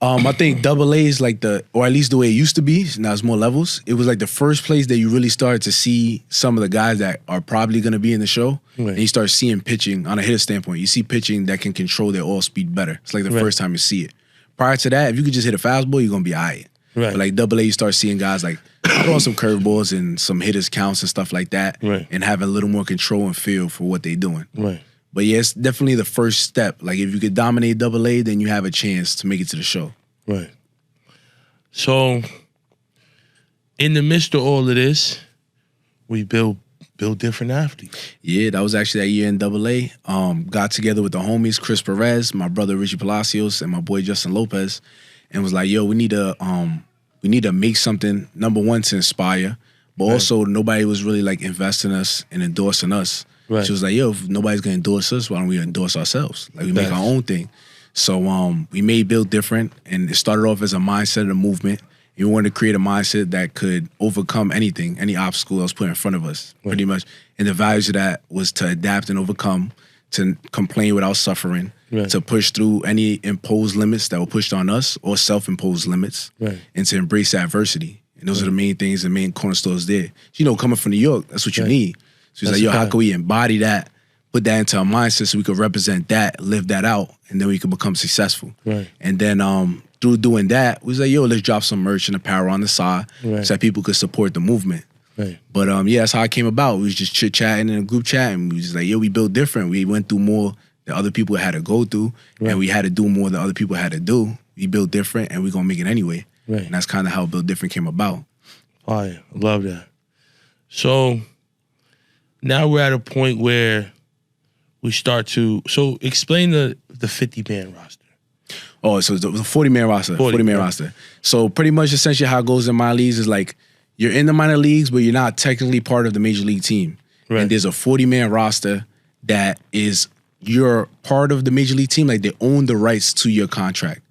S2: I think AA is like or at least the way it used to be. Now it's more levels. It was like the first place that you really started to see some of the guys that are probably going to be in the show. Right. And you start seeing pitching on a hitter standpoint. You see pitching that can control their all speed better. It's like the first time you see it. Prior to that, if you could just hit a fastball, you're going to be all right. Right. But like AA, you start seeing guys like throwing some curveballs and some hitters counts and stuff like that, and having a little more control and feel for what they're doing. Right. But yeah, it's definitely the first step. Like if you could dominate AA, then you have a chance to make it to the show.
S1: Right. So in the midst of all of this, we build different athletes.
S2: Yeah, that was actually that year in AA. Got together with the homies, Chris Perez, my brother Richie Palacios, and my boy Justin Lopez, and was like, yo, we need to make something, number one, to inspire, but also nobody was really like investing us and endorsing us. Right. She was like, yo, if nobody's gonna endorse us, why don't we endorse ourselves? Like we make our own thing. So we made Build Different, and it started off as a mindset and a movement. We wanted to create a mindset that could overcome anything, any obstacle that was put in front of us, pretty much. And the values of that was to adapt and overcome, to complain without suffering, to push through any imposed limits that were pushed on us or self-imposed limits, and to embrace adversity. And those are the main things, the main cornerstones there. You know, coming from New York, that's what you need. So he's like, yo, how can we embody that, put that into our mindset so we could represent that, live that out, and then we could become successful. And then through doing that, we was like, yo, let's drop some merch and apparel on the side so that people could support the movement. But yeah, that's how it came about. We was just chit-chatting in a group chat, and we was just like, yo, we built different. We went through more than other people had to go through, and we had to do more than other people had to do. We built different, and we're going to make it anyway. And that's kind of how Built Different came about.
S1: Oh, yeah. I love that. So now we're at a point where we start to, so explain the 50-man roster.
S2: Oh, so it was a 40-man roster. 40-man roster. So pretty much essentially how it goes in minor leagues is like you're in the minor leagues, but you're not technically part of the major league team. And there's a 40-man roster that is you're part of the major league team. Like they own the rights to your contract.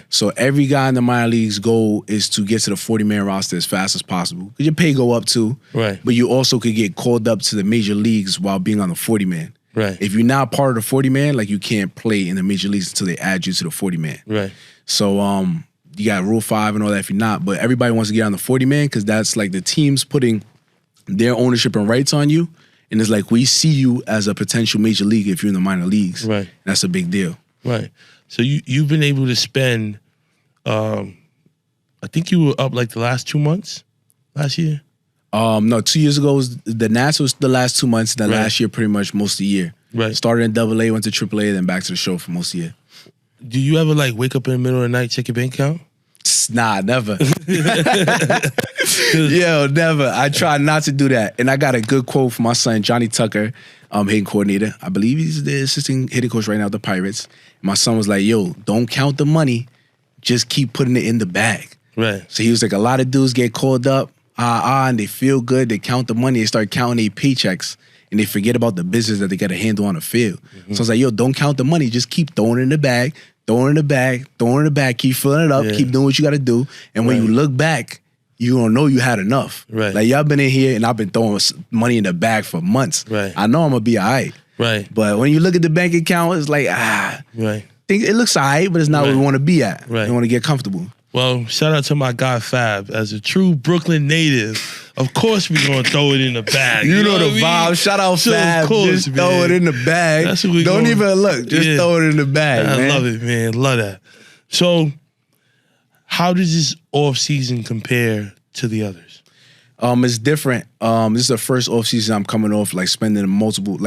S2: So every guy in the minor leagues' goal is to get to the 40-man roster as fast as possible. Because your pay go up too. But you also could get called up to the major leagues while being on the 40-man. If you're not part of the 40-man, like you can't play in the major leagues until they add you to the 40-man. So you got Rule 5 and all that if you're not. But everybody wants to get on the 40-man because that's like the teams putting their ownership and rights on you. And it's like we see you as a potential major league if you're in the minor leagues. That's a big deal. So you've been able to spend, I think you were up like the last 2 months last year? No, 2 years ago was the Nats was the last 2 months, and then last year pretty much most of the year. Started in AA, went to AAA, then back to the show for most of the year.
S1: Do you ever like wake up in the middle of the night, check your bank account?
S2: Nah, never. Yo, never. I try not to do that. And I got a good quote from my son, Johnny Tucker, hitting coordinator. I believe he's the assistant hitting coach right now at the Pirates. And my son was like, yo, don't count the money. Just keep putting it in the bag. So he was like, a lot of dudes get called up, and they feel good. They count the money. They start counting their paychecks. And they forget about the business that they got to handle on the field. So I was like, yo, don't count the money. Just keep throwing it in the bag. Throwing it in the bag, throwing it in the bag, keep filling it up, keep doing what you got to do. And when you look back, you don't know you had enough. Like, y'all been in here and I've been throwing money in the bag for months. I know I'm going to be all right. But when you look at the bank account, it's like, think it looks all right, but it's not where we want to be at. We want to get comfortable.
S1: Well, shout out to my guy Fab. As a true Brooklyn native, of course we're going to throw it in the bag.
S2: You know the vibe. Shout out Fab. Of course, just throw it in the bag.
S1: That's what we
S2: Don't even look. Just throw it in the bag, man.
S1: I love it, man. Love that. So, how does this off season compare to the others?
S2: It's different. This is the first off season I'm coming off, like spending multiple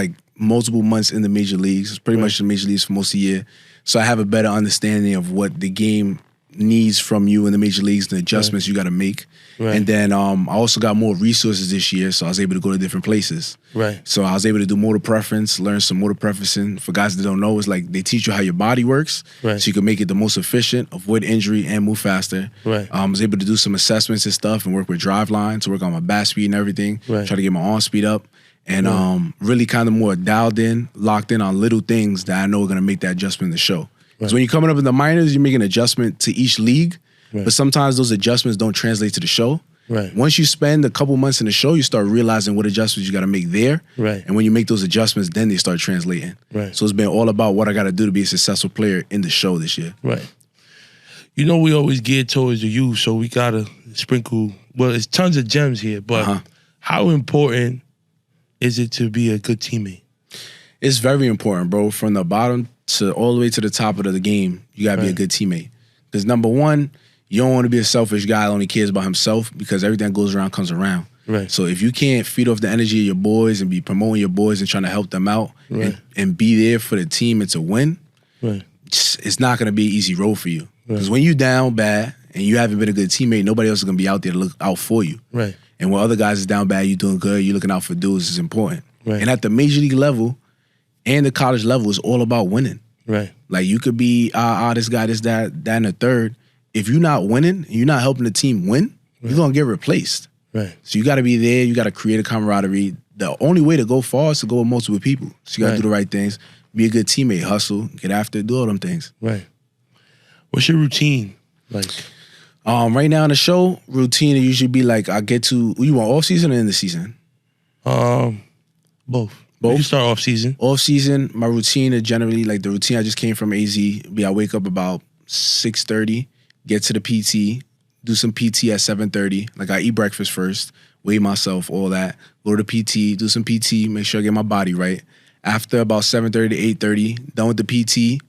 S2: months in the major leagues. It's pretty much the major leagues for most of the year. So I have a better understanding of what the game needs from you in the major leagues, the adjustments you got to make. And then I also got more resources this year, so I was able to go to different places. So I was able to do motor preference, learn some motor preferencing. For guys that don't know, it's like they teach you how your body works, so you can make it the most efficient, avoid injury, and move faster. I was able to do some assessments and stuff and work with drive lines to work on my bat speed and everything, try to get my arm speed up. And really kind of more dialed in, locked in on little things that I know are going to make that adjustment in the show. Because when you're coming up in the minors, you make an adjustment to each league, but sometimes those adjustments don't translate to the show. Once you spend a couple months in the show, you start realizing what adjustments you got to make there. And when you make those adjustments, then they start translating. So it's been all about what I got to do to be a successful player in the show this year.
S1: You know, we always geared towards the youth, so we got to sprinkle, well, there's tons of gems here, but how important is it to be a good teammate?
S2: It's very important, bro. From the bottom to all the way to the top of the game, you got to be a good teammate. Because number one, you don't want to be a selfish guy that only cares about himself, because everything that goes around comes around. So if you can't feed off the energy of your boys and be promoting your boys and trying to help them out and be there for the team and to win, it's not going to be an easy road for you. Because when you down bad and you haven't been a good teammate, nobody else is going to be out there to look out for you. And when other guys is down bad, you doing good, you looking out for dudes is important. And at the major league level and the college level, it's all about winning. Like you could be this guy, this, that, and the third. If you're not winning and you're not helping the team win, you're going to get replaced. So you got to be there. You got to create a camaraderie. The only way to go far is to go with multiple people. So you got to do the right things. Be a good teammate. Hustle. Get after it. Do all them things.
S1: What's your routine like?
S2: Right now in the show, routine will usually be like, I get to, you want off season or in the season?
S1: Both. Both.
S2: Both?
S1: You start off season.
S2: Off season, my routine is generally like the routine I just came from AZ. I wake up about 6:30, get to the PT, do some PT at 7:30. Like I eat breakfast first, weigh myself, all that. Go to the PT, do some PT, make sure I get my body right. After about 7:30 to 8:30, done with the PT,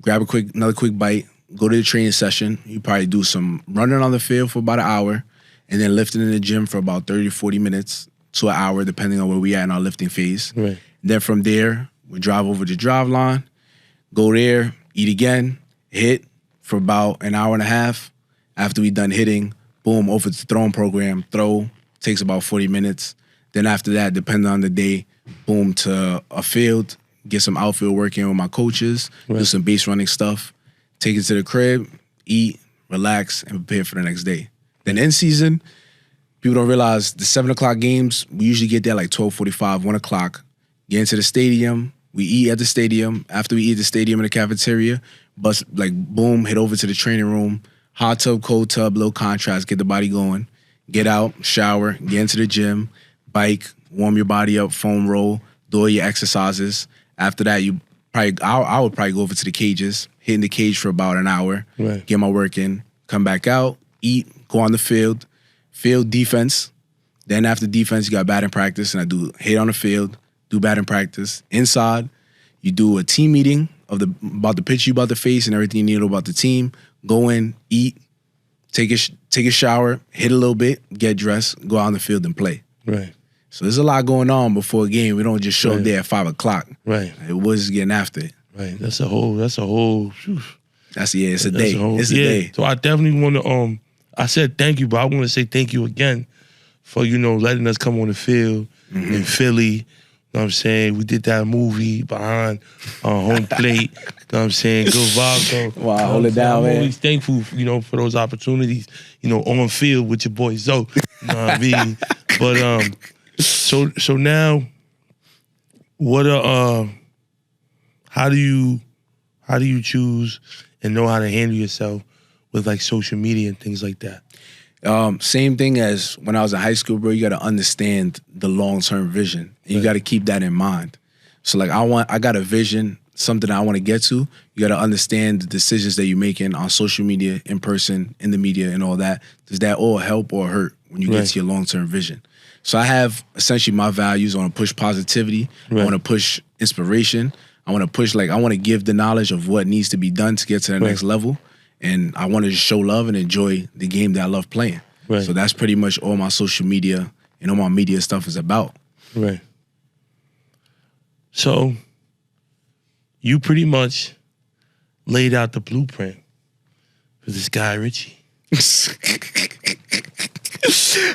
S2: grab another quick bite, go to the training session. You probably do some running on the field for about an hour, and then lifting in the gym for about 30 to 40 minutes to an hour, depending on where we at in our lifting phase.
S1: Right.
S2: Then from there, we drive over to drive line, go there, eat again, hit for about an hour and a half. After we done hitting, boom, over to the throwing program. Throw, takes about 40 minutes. Then after that, depending on the day, boom, to a field, get some outfield work in with my coaches, do some base running stuff, take it to the crib, eat, relax, and prepare for the next day. Then in season, people don't realize the 7 o'clock games, we usually get there like 12:45, 1 o'clock. Get into the stadium. We eat at the stadium. After we eat at the stadium in the cafeteria, bus like boom, head over to the training room. Hot tub, cold tub, little contrast, get the body going. Get out, shower, get into the gym, bike, warm your body up, foam roll, do all your exercises. After that, I would probably go over to the cages, hit in the cage for about an hour, get my work in, come back out, eat, go on the field defense. Then after defense, you got batting practice, and I do hit on the field, do batting practice. Inside, you do a team meeting about the pitch you about to face and everything you need to know about the team. Go in, eat, take a shower, hit a little bit, get dressed, go out on the field and play.
S1: Right.
S2: So there's a lot going on before a game. We don't just show up there at 5 o'clock.
S1: Right.
S2: It was getting after it.
S1: Right. That's a whole. Whew.
S2: It's a day. It's a day.
S1: So I definitely want to. I said thank you, but I want to say thank you again for letting us come on the field in Philly. You know what I'm saying? We did that movie behind home plate. You know what I'm saying? Good vibes.
S2: Wow, hold it down,
S1: I'm
S2: man.
S1: always thankful, for those opportunities, on field with your boy Zoe. You know what I mean? But so now, what how do you choose and know how to handle yourself with like social media and things like that?
S2: Same thing as when I was in high school, bro. You got to understand the long-term vision. And you got to keep that in mind. So like I got a vision, something I want to get to. You got to understand the decisions that you're making on social media, in person, in the media, and all that. Does that all help or hurt when you get to your long-term vision? So I have essentially my values. I want to push positivity. I want to push inspiration. I want to push, I want to give the knowledge of what needs to be done to get to the next level. And I want to just show love and enjoy the game that I love playing. Right. So that's pretty much all my social media and all my media stuff is about.
S1: Right. So you pretty much laid out the blueprint for this guy, Richie.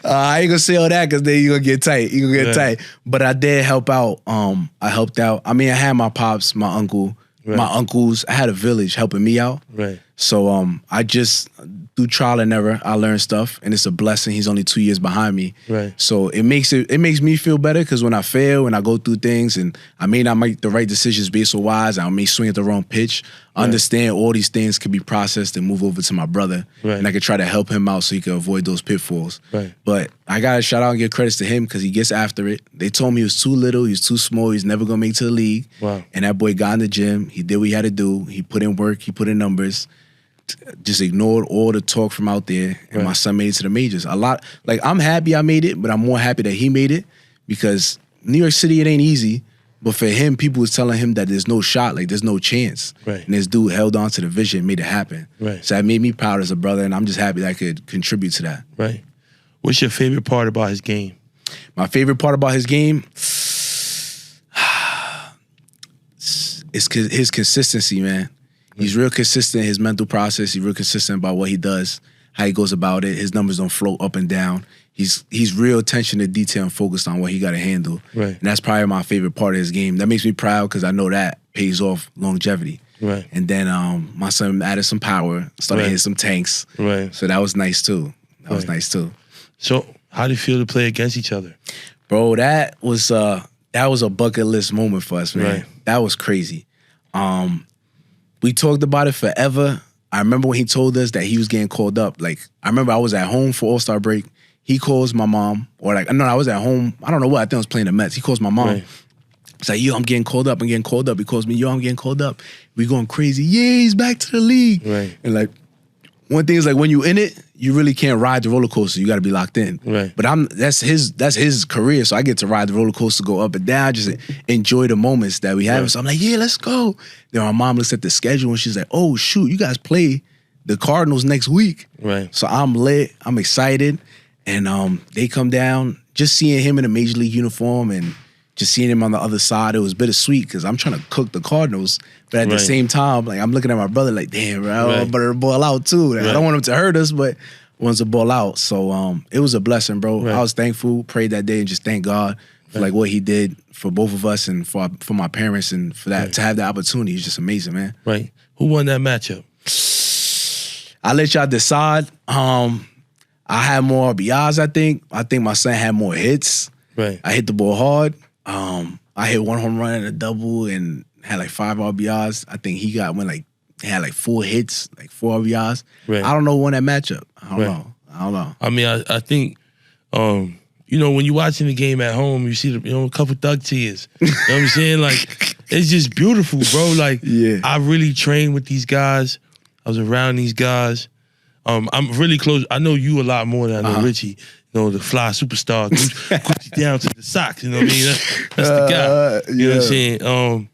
S2: I ain't gonna say all that because then you're gonna get tight. But I did help out. I helped out. I mean, I had my pops, my uncle, my uncles. I had a village helping me out.
S1: Right.
S2: So I just, through trial and error, I learned stuff, and it's a blessing. He's only 2 years behind me.
S1: Right.
S2: So it makes me feel better because when I fail and I go through things and I may not make the right decisions based on wise, I may swing at the wrong pitch. I understand all these things can be processed and move over to my brother, and I can try to help him out so he can avoid those pitfalls.
S1: Right.
S2: But I gotta shout out and give credits to him because he gets after it. They told me he was too little, he was too small, he's never gonna make it to the league.
S1: Wow.
S2: And that boy got in the gym, he did what he had to do, he put in work, he put in numbers. Just ignored all the talk from out there, and my son made it to the majors. A lot, I'm happy I made it, but I'm more happy that he made it because New York City, it ain't easy. But for him, people was telling him that there's no shot, there's no chance.
S1: Right.
S2: And this dude held on to the vision, made it happen.
S1: Right.
S2: So that made me proud as a brother, and I'm just happy that I could contribute to that.
S1: Right. What's your favorite part about his game?
S2: My favorite part about his game is his consistency, man. He's real consistent in his mental process. He's real consistent about what he does, how he goes about it. His numbers don't float up and down. He's real attention to detail and focused on what he got to handle.
S1: Right.
S2: And that's probably my favorite part of his game. That makes me proud because I know that pays off longevity.
S1: Right.
S2: And then my son added some power, started hitting some tanks.
S1: Right.
S2: So that was nice too.
S1: So how do you feel to play against each other?
S2: Bro, that was a bucket list moment for us, man.
S1: Right.
S2: That was crazy. We talked about it forever. I remember when he told us that he was getting called up. I remember I was at home for All-Star break. He calls my mom, I was at home. I don't know what. I think I was playing the Mets. He calls my mom.
S1: Right.
S2: It's like, yo, I'm getting called up. He calls me, yo, I'm getting called up. We going crazy. Yeah, he's back to the league.
S1: Right.
S2: And like, one thing is like when you in it, you really can't ride the roller coaster. You got to be locked in.
S1: Right.
S2: But that's his career, so I get to ride the roller coaster, go up and down, just enjoy the moments that we have.
S1: Right.
S2: So I'm like, yeah, let's go. Then my mom looks at the schedule and she's like, oh shoot, you guys play the Cardinals next week.
S1: Right.
S2: So I'm lit. I'm excited, and they come down. Just seeing him in a major league uniform and just seeing him on the other side, it was bittersweet because I'm trying to cook the Cardinals, but at the same time, like I'm looking at my brother like, damn, bro, I better ball out too. Like, I don't want him to hurt us, but wants to ball out. So it was a blessing, bro. I was thankful, prayed that day, and just thank God for like what He did for both of us and for my parents, and for that to have that opportunity is just amazing, man.
S1: Right. Who won that matchup?
S2: I'll let y'all decide. I had more RBIs, I think. I think my son had more hits.
S1: Right.
S2: I hit the ball hard. I hit one home run and a double and had like 5 RBIs. I think he had like 4 hits, like 4 RBIs.
S1: Right.
S2: I don't know who won that matchup. I don't know.
S1: I mean, I think, you know, when you're watching the game at home, you see a couple thug tears. You know what I'm saying? Like, it's just beautiful, bro. Like, I really trained with these guys. I was around these guys. I'm really close. I know you a lot more than I know Richie. You know, the fly superstar, Gucci down to the socks. You know what I mean? That's the guy. You know what I'm saying?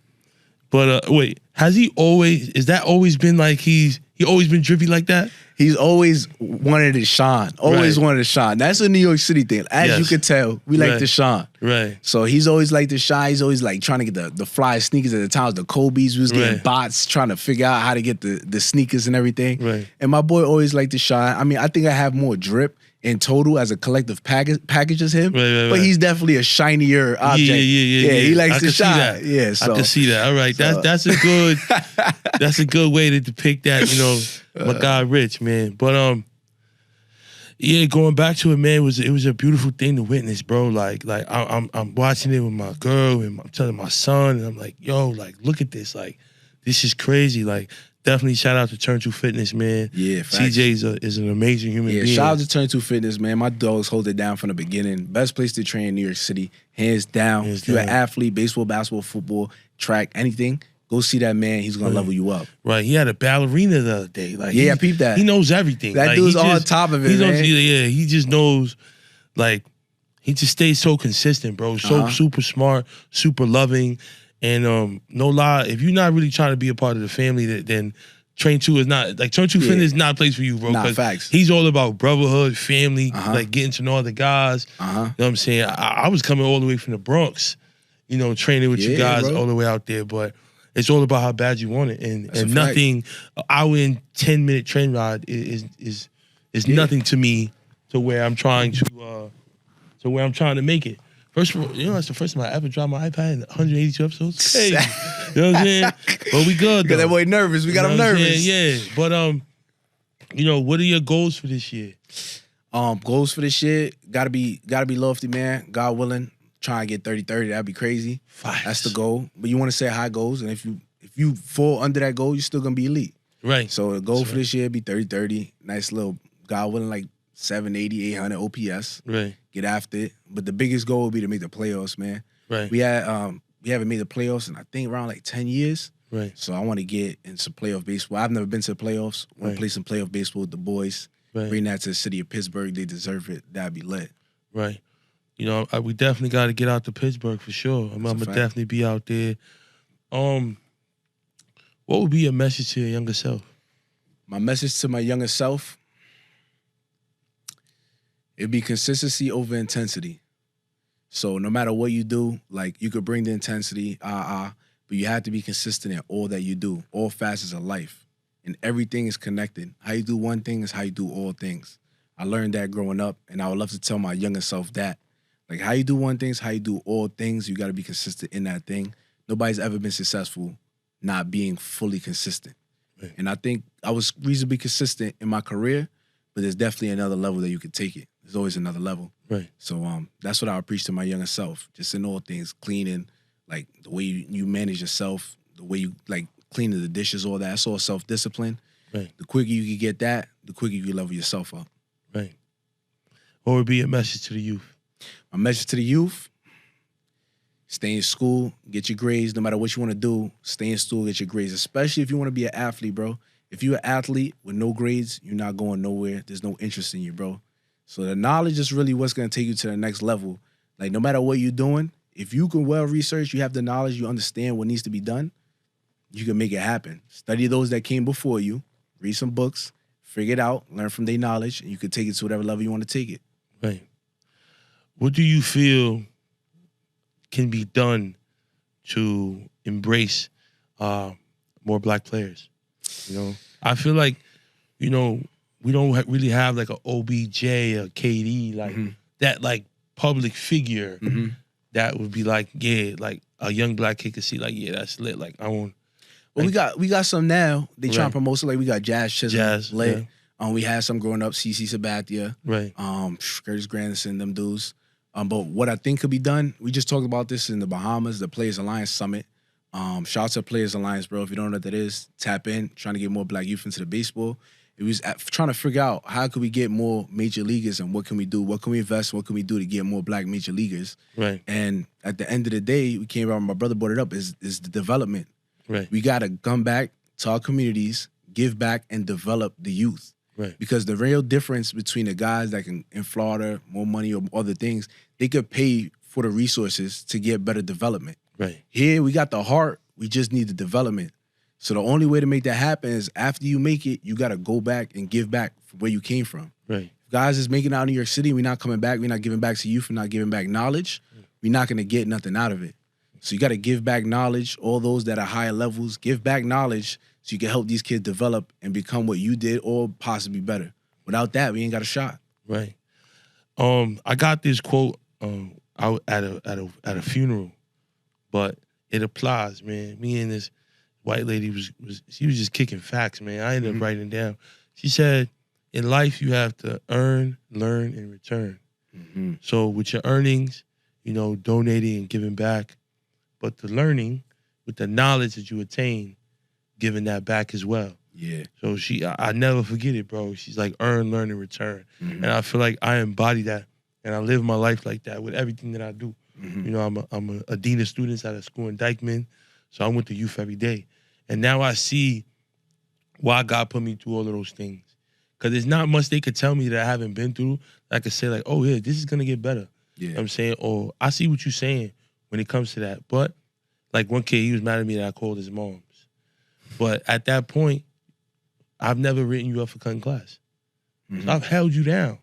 S1: But wait, has that always been like he always been drippy like that?
S2: He's always wanted to shine. Always wanted to shine. That's a New York City thing. As you could tell, we like to shine.
S1: Right.
S2: So he's always like to shine. He's always like trying to get the fly sneakers at the times. The Kobe's, we was getting bots trying to figure out how to get the sneakers and everything.
S1: Right.
S2: And my boy always liked to shine. I mean, I think I have more drip in total as a collective package as him. But he's definitely a shinier object. Yeah, he likes to shine. Yeah, so
S1: I can see that. All right. That's a good that's a good way to depict that, you know, my guy Rich, man. But going back to it, man, it was a beautiful thing to witness, bro. Like I'm watching it with my girl and I'm telling my son, and I'm like, yo, like look at this, like this is crazy. Like definitely shout out to Turn 2 Fitness, man.
S2: Yeah, facts.
S1: CJ is an amazing human being.
S2: Shout out to Turn 2 Fitness, man. My dogs hold it down from the beginning. Best place to train in New York City, hands down. If you're an athlete, baseball, basketball, football, track, anything, go see that man. He's gonna level you up.
S1: Right. He had a ballerina the other day. Like,
S2: I peeped that.
S1: He knows everything.
S2: That
S1: like,
S2: dude's on top of it, man.
S1: He just knows, like, he just stays so consistent, bro. So super smart, super loving. And no lie, if you're not really trying to be a part of the family, then Train 2 is not, like, Turn 2 Fitness is not a place for you, bro.
S2: Nah, facts.
S1: He's all about brotherhood, family, like getting to know other guys. You know what I'm saying? I was coming all the way from the Bronx, you know, training with you guys all the way out there, but it's all about how bad you want it. And nothing, an hour and 10-minute train ride is nothing to me to where I'm trying to make it. First of all, you know, that's the first time I ever dropped my iPad in 182 episodes. Hey, you know what I'm saying? But we good, though.
S2: Got that boy nervous. We got him nervous.
S1: Yeah. But, you know, what are your goals for this year?
S2: Goals for this year, gotta be lofty, man. God willing, try and get 30-30. That'd be crazy.
S1: Facts.
S2: That's the goal. But you want to set high goals, and if you fall under that goal, you're still gonna be elite.
S1: Right.
S2: So the goal for this year be 30-30. Nice little, God willing, like 780, 800 OPS.
S1: Right.
S2: Get after it. But the biggest goal would be to make the playoffs, man.
S1: Right.
S2: We haven't made the playoffs in I think around like 10 years.
S1: Right.
S2: So I want to get in some playoff baseball. I've never been to the playoffs. I want to play some playoff baseball with the boys.
S1: Right.
S2: Bring that to the city of Pittsburgh. They deserve it. That'd be lit.
S1: Right. You know, we definitely got to get out to Pittsburgh for sure. I'm gonna definitely be out there. What would be your message to your younger self?
S2: My message to my younger self, it'd be consistency over intensity. So no matter what you do, like you could bring the intensity, but you have to be consistent in all that you do, all facets of life. And everything is connected. How you do one thing is how you do all things. I learned that growing up, and I would love to tell my younger self that. Like, how you do one thing is how you do all things. You got to be consistent in that thing. Nobody's ever been successful not being fully consistent. Right. And I think I was reasonably consistent in my career, but there's definitely another level that you could take it. There's always another level.
S1: Right.
S2: So that's what I would preach to my younger self, just in all things, cleaning, like the way you manage yourself, the way you, like, cleaning the dishes, all that. That's all self-discipline. Right. The quicker you can get that, the quicker you can level yourself up.
S1: Right. What would be your message to the youth?
S2: My message to the youth, Stay in school, get your grades. No matter what you want to do, stay in school, get your grades. Especially if you want to be an athlete, bro. If you're an athlete with no grades, you're not going nowhere. There's no interest in you, bro. So the knowledge is really what's going to take you to the next level. Like, no matter what you're doing, if you can well research, you have the knowledge, you understand what needs to be done, you can make it happen. Study those that came before you, read some books, figure it out, learn from their knowledge, and you can take it to whatever level you want to take it.
S1: Right. What do you feel can be done to embrace more black players? You know, I feel like, you know, we don't really have like an OBJ or KD, like that, like public figure that would be like, yeah, like a young black kid could see, like, yeah, that's lit. Like, I want.
S2: Well, we got some now. They try to promote it. Like, we got Jazz Chisholm, lit. Yeah. We had some growing up, CC Sabathia,
S1: right?
S2: Curtis Granderson, them dudes. But what I think could be done, we just talked about this in the Bahamas, the Players Alliance Summit. Shout out to Players Alliance, bro. If you don't know what that is, tap in, trying to get more black youth into the baseball. It was trying to figure out how could we get more major leaguers and what can we do? What can we invest? What can we do to get more black major leaguers?
S1: Right.
S2: And at the end of the day, we came around, my brother brought it up, is the development.
S1: Right.
S2: We got to come back to our communities, give back, and develop the youth.
S1: Right.
S2: Because the real difference between the guys that can, in Florida, more money or other things, they could pay for the resources to get better development.
S1: Right.
S2: Here, we got the heart. We just need the development. So the only way to make that happen is after you make it, you got to go back and give back from where you came from.
S1: Right.
S2: If guys is making it out in New York City, we're not coming back. We're not giving back to youth. We're not giving back knowledge. We're not going to get nothing out of it. So you got to give back knowledge. All those that are higher levels, give back knowledge so you can help these kids develop and become what you did or possibly better. Without that, we ain't got a shot.
S1: Right. I got this quote out at a funeral, but it applies, man. Me and this white lady she was just kicking facts, man. I ended up writing it down. She said, in life, you have to earn, learn, and return. So with your earnings, you know, donating and giving back, but the learning, with the knowledge that you attain, giving that back as well.
S2: Yeah. So
S1: I never forget it, bro. She's like, earn, learn, and return. And I feel like I embody that, and I live my life like that with everything that I do. You know, I'm a dean of students at a school in Dykeman, so I'm with the youth every day. And now I see why God put me through all of those things. Because there's not much they could tell me that I haven't been through that I could say, like, oh, yeah, this is going to get better.
S2: Yeah.
S1: You know what I'm saying? Or I see what you're saying when it comes to that. But, like, one kid, he was mad at me that I called his moms. But at that point, I've never written you up for cutting class. So I've held you down.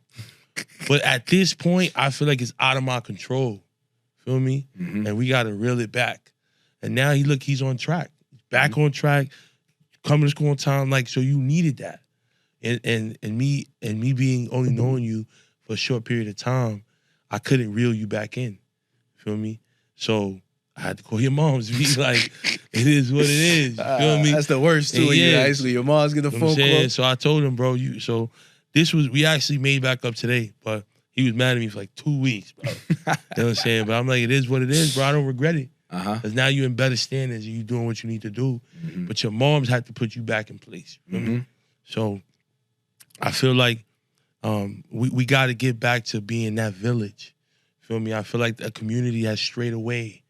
S1: But at this point, I feel like it's out of my control. Feel me? And we got to reel it back. And now he's on track. Back on track, coming to school on time. Like, so you needed that. And me being only knowing you for a short period of time, I couldn't reel you back in. Feel me? So I had to call your moms. Be like, it is what it is. You feel me?
S2: That's the worst too. Yeah, actually, your mom's get the phone call.
S1: So I told him, bro. We actually made back up today, but he was mad at me for like 2 weeks, bro. You know what I'm saying? But I'm like, it is what it is, bro. I don't regret it. Because now you're in better standards and you're doing what you need to do. But your moms had to put you back in place. You know what I mean? So I feel like we got to get back to being that village. Feel me? I feel like the community has strayed away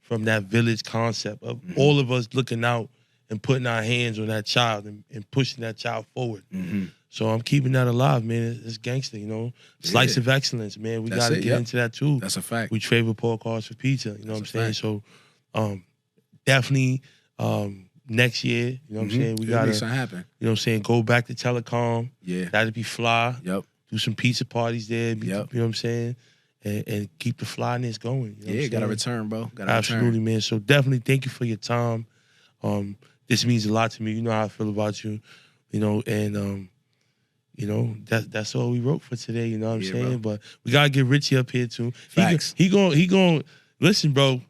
S1: from that village concept of all of us looking out and putting our hands on that child and pushing that child forward. So I'm keeping that alive, man. It's gangster, you know. Slice of excellence, man. We got to get into that too.
S2: That's a fact.
S1: We trade report cards for pizza, you know what I'm saying? So definitely next year, you know what I'm saying? We got to,
S2: happen.
S1: You know what I'm saying, go back to telecom.
S2: Yeah.
S1: That'd be fly.
S2: Yep.
S1: Do some pizza parties there. You know what I'm saying? And keep the flyness going. You know
S2: got to return, bro.
S1: Absolutely, man. So definitely thank you for your time. This means a lot to me. You know how I feel about you, you know, and you know, that's all we wrote for today, you know what I'm saying? Bro. But we gotta get Richie up here too.
S2: Facts.
S1: He gon' listen, bro.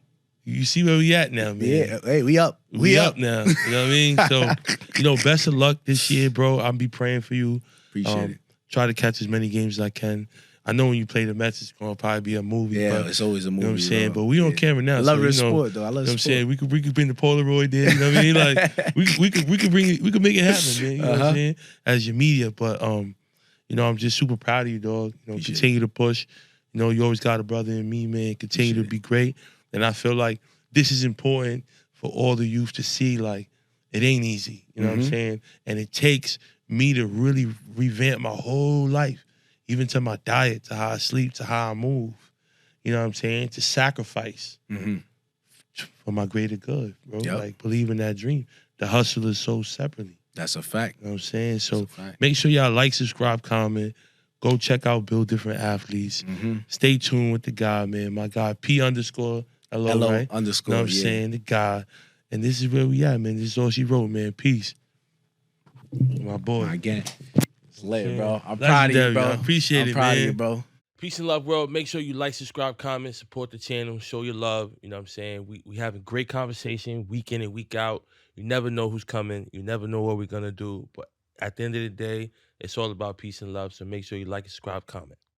S1: You see where we at now, man.
S2: Yeah, hey, we up.
S1: We up now. You know what I mean? So, you know, best of luck this year, bro. I'll be praying for you.
S2: Appreciate it.
S1: Try to catch as many games as I can. I know when you play the Mets, it's gonna probably be a movie.
S2: Yeah,
S1: but,
S2: it's always a movie.
S1: You know what I'm saying? But we on camera now.
S2: I love
S1: so,
S2: your
S1: you know,
S2: sport, though. I love
S1: you know what I'm
S2: sport.
S1: saying? We could bring the Polaroid there. You know what I mean? Like we could bring it. We could make it happen, man. You know what I'm saying? As your media, but you know, I'm just super proud of you, dog. You know, continue to push. You know, you always got a brother in me, man. Continue to be great. And I feel like this is important for all the youth to see, like, it ain't easy. You know what I'm saying? And it takes me to really revamp my whole life, even to my diet, to how I sleep, to how I move. You know what I'm saying? To sacrifice for my greater good, bro.
S2: Yep.
S1: Like, believe in that dream. The hustle is sold separately.
S2: That's a fact.
S1: You know what I'm saying? So make sure y'all like, subscribe, comment. Go check out Build Different Athletes. Stay tuned with the guy, man. My guy, P_LO, right?
S2: _
S1: You know what I'm saying? The guy. And this is where we at, man. This is all she wrote, man. Peace. My boy.
S2: Again, it's lit, bro. I'm proud of you, bro.
S1: I appreciate it, man.
S2: I'm proud of you, bro.
S5: Peace and love, world. Make sure you like, subscribe, comment, support the channel, show your love. You know what I'm saying? We having great conversation week in and week out. You never know who's coming. You never know what we're going to do. But at the end of the day, it's all about peace and love. So make sure you like, subscribe, comment.